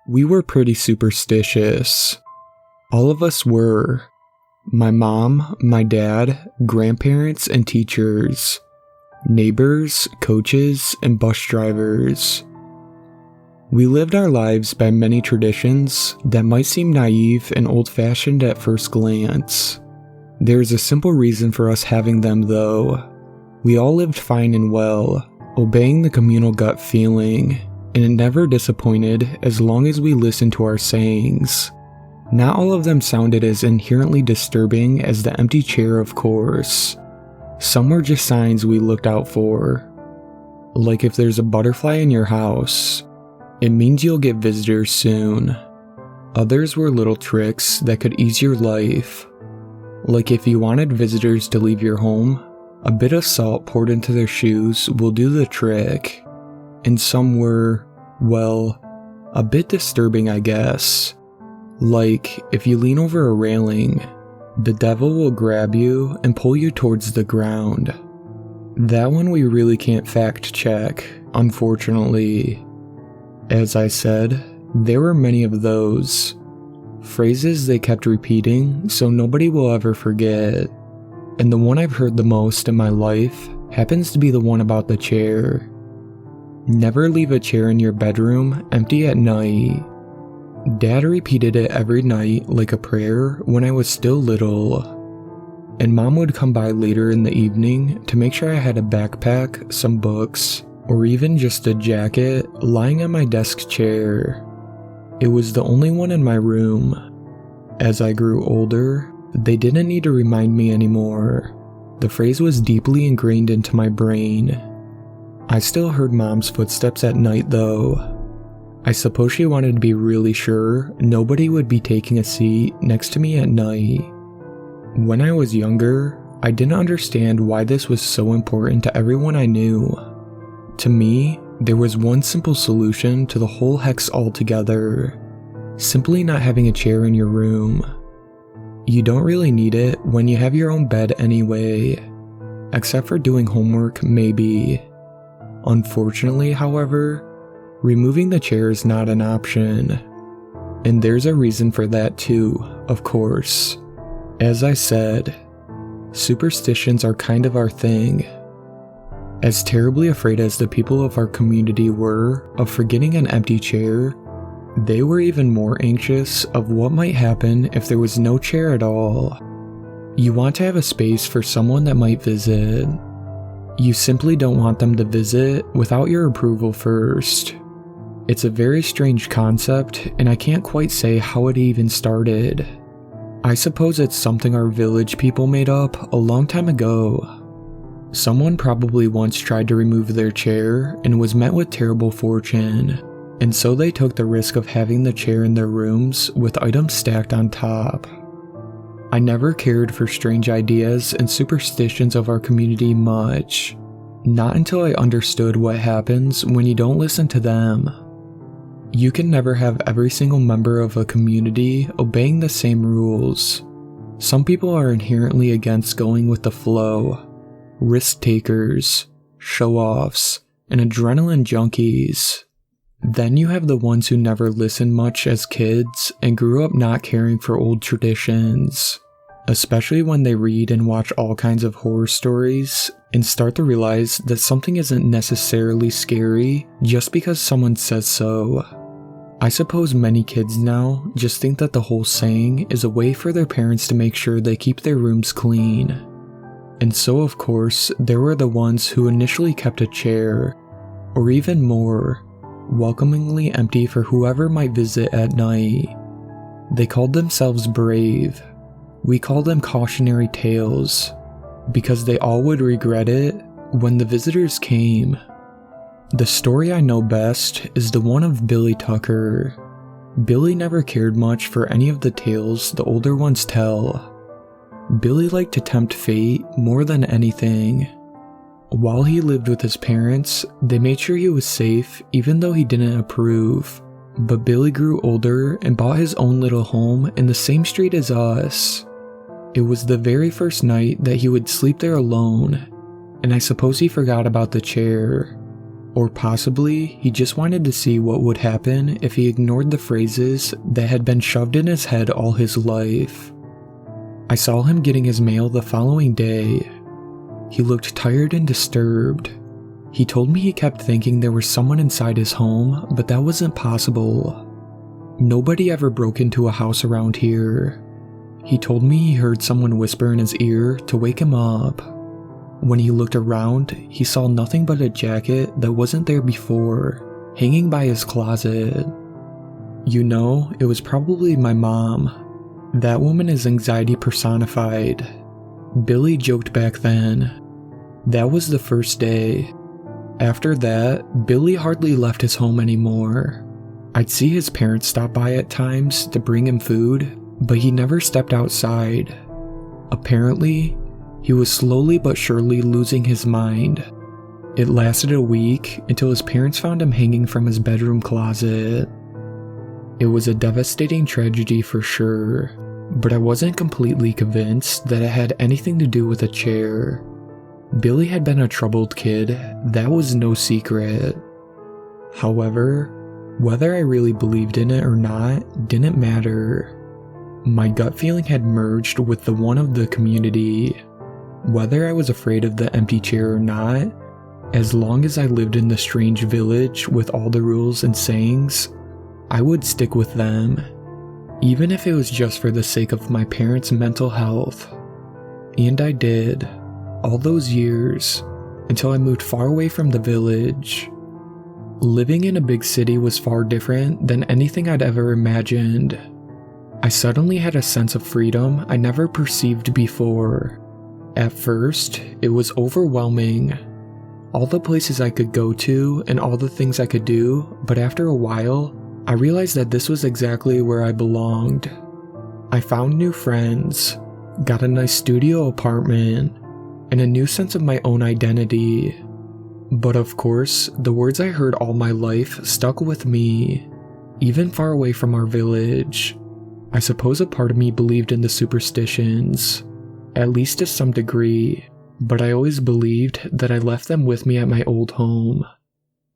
We were pretty superstitious. All of us were. My mom, my dad, grandparents and teachers, neighbors, coaches, and bus drivers. We lived our lives by many traditions that might seem naive and old-fashioned at first glance. There's a simple reason for us having them though. We all lived fine and well, obeying the communal gut feeling, and it never disappointed as long as we listened to our sayings. Not all of them sounded as inherently disturbing as the empty chair, of course. Some were just signs we looked out for. Like if there's a butterfly in your house, it means you'll get visitors soon. Others were little tricks that could ease your life. Like if you wanted visitors to leave your home, a bit of salt poured into their shoes will do the trick. And some were, well, a bit disturbing, I guess. Like, if you lean over a railing, the devil will grab you and pull you towards the ground. That one we really can't fact check, unfortunately. As I said, there were many of those. Phrases they kept repeating so nobody will ever forget. And the one I've heard the most in my life happens to be the one about the chair. Never leave a chair in your bedroom empty at night. Dad repeated it every night like a prayer when I was still little. And Mom would come by later in the evening to make sure I had a backpack, some books, or even just a jacket lying on my desk chair. It was the only one in my room. As I grew older, they didn't need to remind me anymore. The phrase was deeply ingrained into my brain. I still heard Mom's footsteps at night though. I suppose she wanted to be really sure nobody would be taking a seat next to me at night. When I was younger, I didn't understand why this was so important to everyone I knew. To me, there was one simple solution to the whole hex altogether. Simply not having a chair in your room. You don't really need it when you have your own bed anyway. Except for doing homework, maybe. Unfortunately, however, removing the chair is not an option. And there's a reason for that too, of course. As I said, superstitions are kind of our thing. As terribly afraid as the people of our community were of forgetting an empty chair, they were even more anxious of what might happen if there was no chair at all. You want to have a space for someone that might visit. You simply don't want them to visit without your approval first. It's a very strange concept, and I can't quite say how it even started. I suppose it's something our village people made up a long time ago. Someone probably once tried to remove their chair and was met with terrible fortune, and so they took the risk of having the chair in their rooms with items stacked on top. I never cared for strange ideas and superstitions of our community much, not until I understood what happens when you don't listen to them. You can never have every single member of a community obeying the same rules. Some people are inherently against going with the flow, risk takers, show-offs, and adrenaline junkies. Then you have the ones who never listened much as kids and grew up not caring for old traditions, especially when they read and watch all kinds of horror stories and start to realize that something isn't necessarily scary just because someone says so. I suppose many kids now just think that the whole saying is a way for their parents to make sure they keep their rooms clean. And so of course, there were the ones who initially kept a chair, or even more, welcomingly empty for whoever might visit at night. They called themselves brave. We called them cautionary tales, because they all would regret it when the visitors came. The story I know best is the one of Billy Tucker. Billy never cared much for any of the tales the older ones tell. Billy liked to tempt fate more than anything. While he lived with his parents, they made sure he was safe even though he didn't approve. But Billy grew older and bought his own little home in the same street as us. It was the very first night that he would sleep there alone, and I suppose he forgot about the chair. Or possibly he just wanted to see what would happen if he ignored the phrases that had been shoved in his head all his life. I saw him getting his mail the following day. He looked tired and disturbed. He told me he kept thinking there was someone inside his home, but that wasn't possible. Nobody ever broke into a house around here. He told me he heard someone whisper in his ear to wake him up. When he looked around, he saw nothing but a jacket that wasn't there before, hanging by his closet. You know, it was probably my mom. That woman is anxiety personified. Billy joked back then. That was the first day. After that, Billy hardly left his home anymore. I'd see his parents stop by at times to bring him food, but he never stepped outside. Apparently, he was slowly but surely losing his mind. It lasted a week until his parents found him hanging from his bedroom closet. It was a devastating tragedy for sure, but I wasn't completely convinced that it had anything to do with a chair. Billy had been a troubled kid, that was no secret. However, whether I really believed in it or not didn't matter. My gut feeling had merged with the one of the community. Whether I was afraid of the empty chair or not, as long as I lived in the strange village with all the rules and sayings, I would stick with them, even if it was just for the sake of my parents' mental health. And I did, all those years, until I moved far away from the village. Living in a big city was far different than anything I'd ever imagined. I suddenly had a sense of freedom I never perceived before. At first, it was overwhelming. All the places I could go to and all the things I could do, but after a while, I realized that this was exactly where I belonged. I found new friends, got a nice studio apartment, and a new sense of my own identity. But of course, the words I heard all my life stuck with me, even far away from our village. I suppose a part of me believed in the superstitions, at least to some degree, but I always believed that I left them with me at my old home.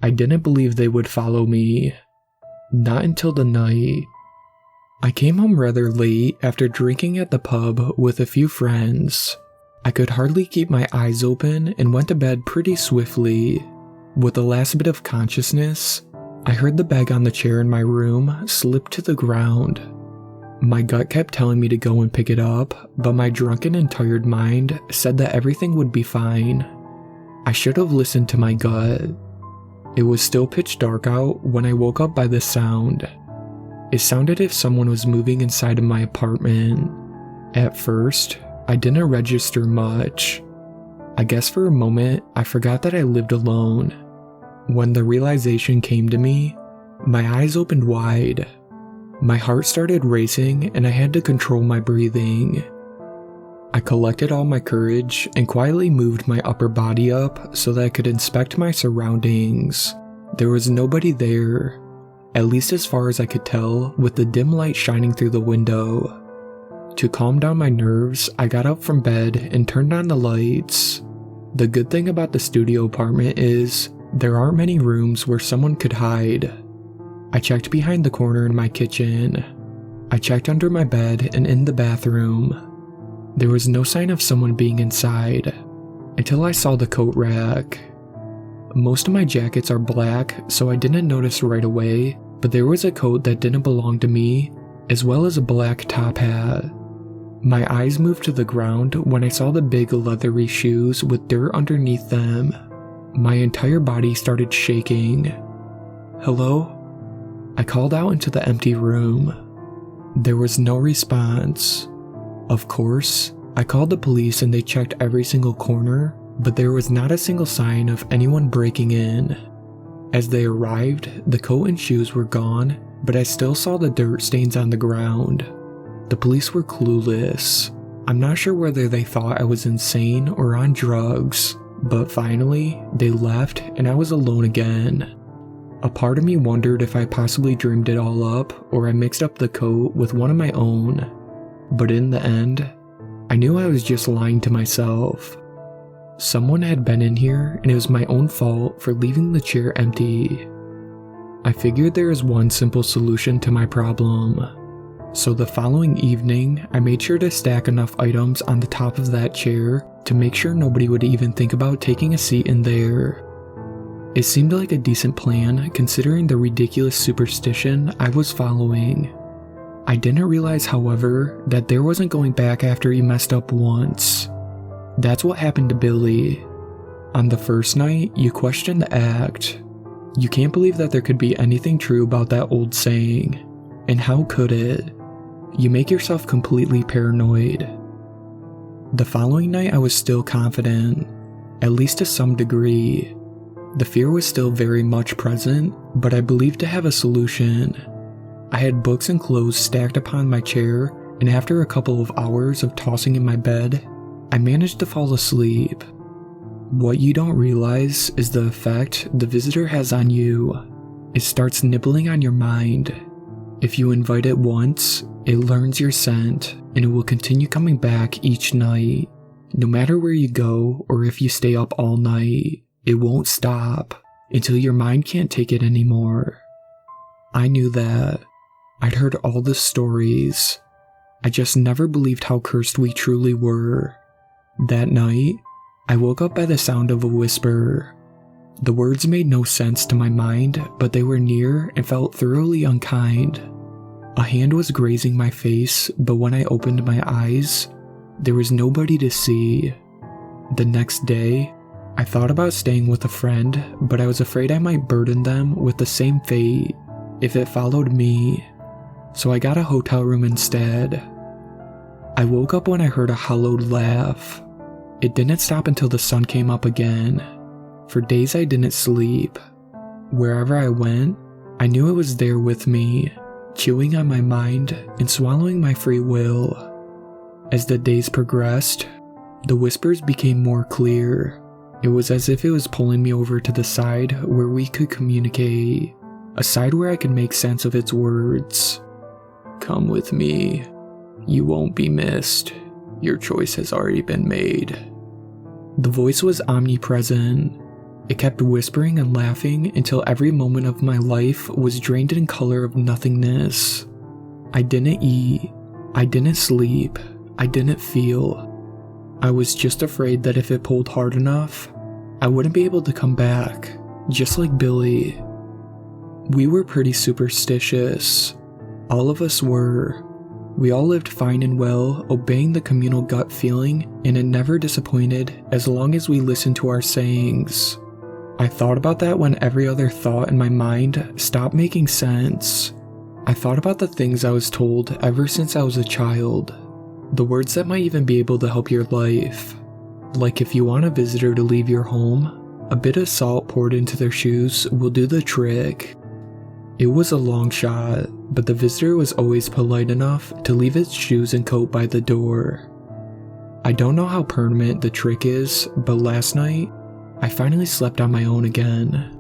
I didn't believe they would follow me. Not until the night. I came home rather late after drinking at the pub with a few friends. I could hardly keep my eyes open and went to bed pretty swiftly. With the last bit of consciousness, I heard the bag on the chair in my room slip to the ground. My gut kept telling me to go and pick it up, but my drunken and tired mind said that everything would be fine. I should have listened to my gut. It was still pitch dark out when I woke up by the sound. It sounded as if someone was moving inside of my apartment. At first, I didn't register much. I guess for a moment, I forgot that I lived alone. When the realization came to me, my eyes opened wide. My heart started racing and I had to control my breathing. I collected all my courage and quietly moved my upper body up so that I could inspect my surroundings. There was nobody there, at least as far as I could tell with the dim light shining through the window. To calm down my nerves, I got up from bed and turned on the lights. The good thing about the studio apartment is there aren't many rooms where someone could hide. I checked behind the corner in my kitchen. I checked under my bed and in the bathroom. There was no sign of someone being inside, until I saw the coat rack. Most of my jackets are black, so I didn't notice right away, but there was a coat that didn't belong to me, as well as a black top hat. My eyes moved to the ground when I saw the big leathery shoes with dirt underneath them. My entire body started shaking. "Hello?" I called out into the empty room. There was no response. Of course, I called the police and they checked every single corner, but there was not a single sign of anyone breaking in. As they arrived, the coat and shoes were gone, but I still saw the dirt stains on the ground. The police were clueless. I'm not sure whether they thought I was insane or on drugs, but finally, they left and I was alone again. A part of me wondered if I possibly dreamed it all up or I mixed up the coat with one of my own. But in the end, I knew I was just lying to myself. Someone had been in here, and it was my own fault for leaving the chair empty. I figured there is one simple solution to my problem. So the following evening, I made sure to stack enough items on the top of that chair to make sure nobody would even think about taking a seat in there. It seemed like a decent plan considering the ridiculous superstition I was following. I didn't realize, however, that there wasn't going back after he messed up once. That's what happened to Billy. On the first night, you question the act. You can't believe that there could be anything true about that old saying. And how could it? You make yourself completely paranoid. The following night I was still confident, at least to some degree. The fear was still very much present, but I believed to have a solution. I had books and clothes stacked upon my chair, and after a couple of hours of tossing in my bed, I managed to fall asleep. What you don't realize is the effect the visitor has on you. It starts nibbling on your mind. If you invite it once, it learns your scent, and it will continue coming back each night. No matter where you go or if you stay up all night, it won't stop until your mind can't take it anymore. I knew that. I'd heard all the stories. I just never believed how cursed we truly were. That night, I woke up by the sound of a whisper. The words made no sense to my mind, but they were near and felt thoroughly unkind. A hand was grazing my face, but when I opened my eyes, there was nobody to see. The next day, I thought about staying with a friend, but I was afraid I might burden them with the same fate if it followed me, so I got a hotel room instead. I woke up when I heard a hollowed laugh. It didn't stop until the sun came up again. For days I didn't sleep. Wherever I went, I knew it was there with me, chewing on my mind and swallowing my free will. As the days progressed, the whispers became more clear. It was as if it was pulling me over to the side where we could communicate, a side where I could make sense of its words. Come with me. You won't be missed. Your choice has already been made. The voice was omnipresent. It kept whispering and laughing until every moment of my life was drained in color of nothingness. I didn't eat. I didn't sleep. I didn't feel. I was just afraid that if it pulled hard enough, I wouldn't be able to come back, just like Billy. We were pretty superstitious. All of us were. We all lived fine and well, obeying the communal gut feeling, and it never disappointed as long as we listened to our sayings. I thought about that when every other thought in my mind stopped making sense. I thought about the things I was told ever since I was a child. The words that might even be able to help your life. Like if you want a visitor to leave your home, a bit of salt poured into their shoes will do the trick. It was a long shot, but the visitor was always polite enough to leave its shoes and coat by the door. I don't know how permanent the trick is, but last night, I finally slept on my own again.